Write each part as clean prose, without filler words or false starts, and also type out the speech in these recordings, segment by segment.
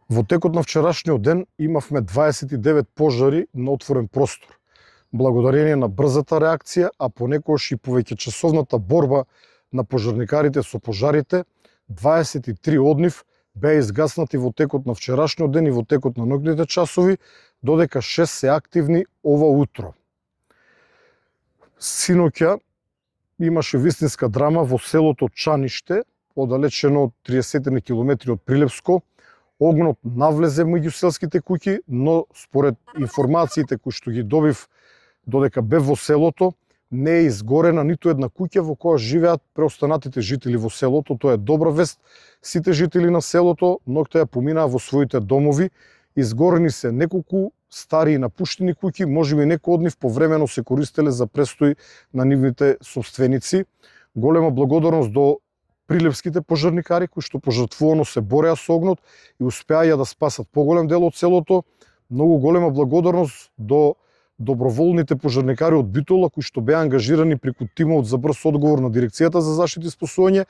Во текот на вчерашниот ден имавме 29 пожари на отворен простор. Благодарение на брзата реакција, а понекогаш и повеќечасовната борба на пожарникарите со пожарите, 23 од нив беа изгаснати во текот на вчерашниот ден и во текот на ноќните часови, додека 6 се активни ова утро. Синоќа имаше вистинска драма во селото Чаниште, оддалечено од 30 километри од Прилепско. Огнот навлезе меѓу селските куќи, но според информациите кои што ги добив додека бев во селото, не е изгорена ниту една куќа во која живеат преостанатите жители во селото. Тоа е добра вест. Сите жители на селото ноќта ја поминаа во своите домови. Изгорени се неколку стари и напуштени куќи, можеби некои од нив повремено се користеле за престој на нивните собственици. Голема благодарност до прилепските пожарникари кои што пожртвувано се бореа со огнот и успеа да спасат поголем дел од селото. Многу голема благодарност до доброволните пожарникари од Битола кои што беа ангажирани преку тимот за брз одговор на Дирекцијата за заштита и спасување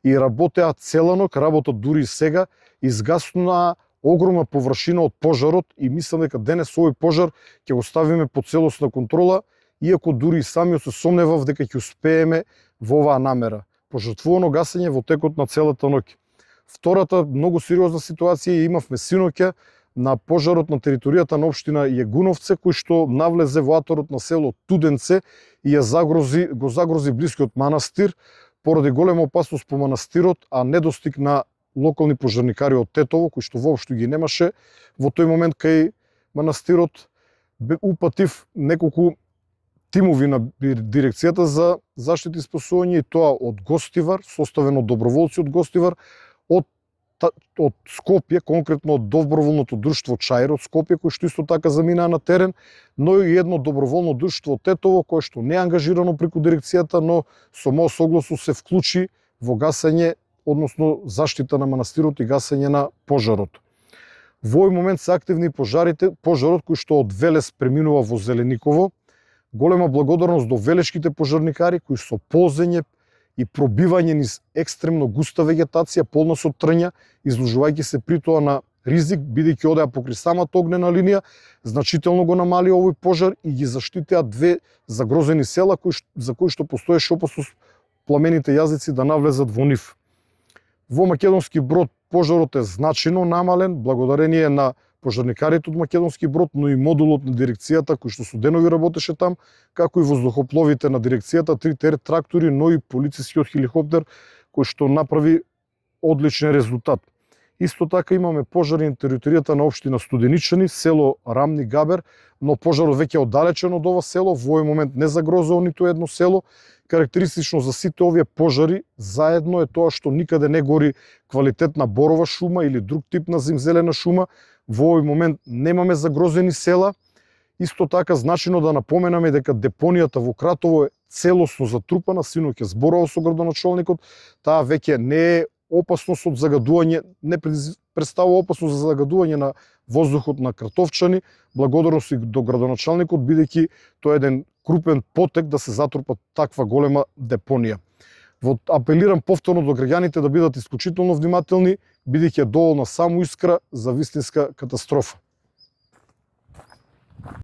и работеа целанок, работат дури и сега, изгаснаа огромна површина од пожарот и мислам дека денес овој пожар ќе го ставиме под целосна контрола, иако дури и самиот се сомневав дека ќе успееме во оваа намера. Пожртвувано гасење во текот на целата ноќ. Втората многу сериозна ситуација имавме синоќа на пожарот на територијата на општина Јегуновце, кој што навлезе во аторот на село Туденце и го загрози блискиот манастир. Поради голема опасност по манастирот, а недостиг на локални пожарникари од Тетово, кои што воопшто ги немаше во тој момент кај манастирот, упатив неколку тимови на Дирекцијата за заштита и спасување, и тоа од Гостивар, составено од доброволци од Гостивар, од Скопје, конкретно од доброволното друштво Чаир од Скопје, кој што исто така заминаа на терен, но и едно доброволно друштво од Тетово, кое што не е ангажирано преку дирекцијата, но со мој согласно се вклучи во гасење, односно заштита на манастирот и гасење на пожарот. Во овој момент се активни пожарите, пожарот кој што од Велес преминува во Зелениково. Голема благодарност до велешките пожарникари кои со ползење и пробивање низ екстремно густа вегетација, полна со трња, изложувајќи се при тоа на ризик, бидејќи одеа покрај самата огнена линија, значително го намали овој пожар и ги заштитеа две загрозени села за кои што постоеше опасност пламените јазици да навлезат во нив. Во Македонски Брод пожарот е значајно намален благодарение на пожарникарите од Македонски Брод, но и модулот на дирекцијата кој што со денови работеше там, како и воздухопловите на дирекцијата, 3 трактори, но и полицискиот хеликоптер кој што направи одличен резултат. Исто така имаме пожари на територијата на општина Студеничани, село Рамни Габер, но пожарот веќе оддалечен од ова село, во овој момент не загрозува ниту едно село. Карактеристично за сите овие пожари заедно е тоа што никаде не гори квалитетна борова шума или друг тип на зимзелена шума. Во овој момент немаме загрозени села. Исто така значајно да напоменаме дека депонијата во Кратово е целосно затрупана, синоќа зборував со градоначалникот, таа веќе не е опасност од загадување, не представува опасност за загадување на воздухот на кратовчани. Благодарност и до градоначалникот, бидејќи тоа е еден крупен потек да се затрупа таква голема депонија. Апелирам повторно до граѓаните да бидат исклучително внимателни, бидејќи е доволна само искра за вистинска катастрофа.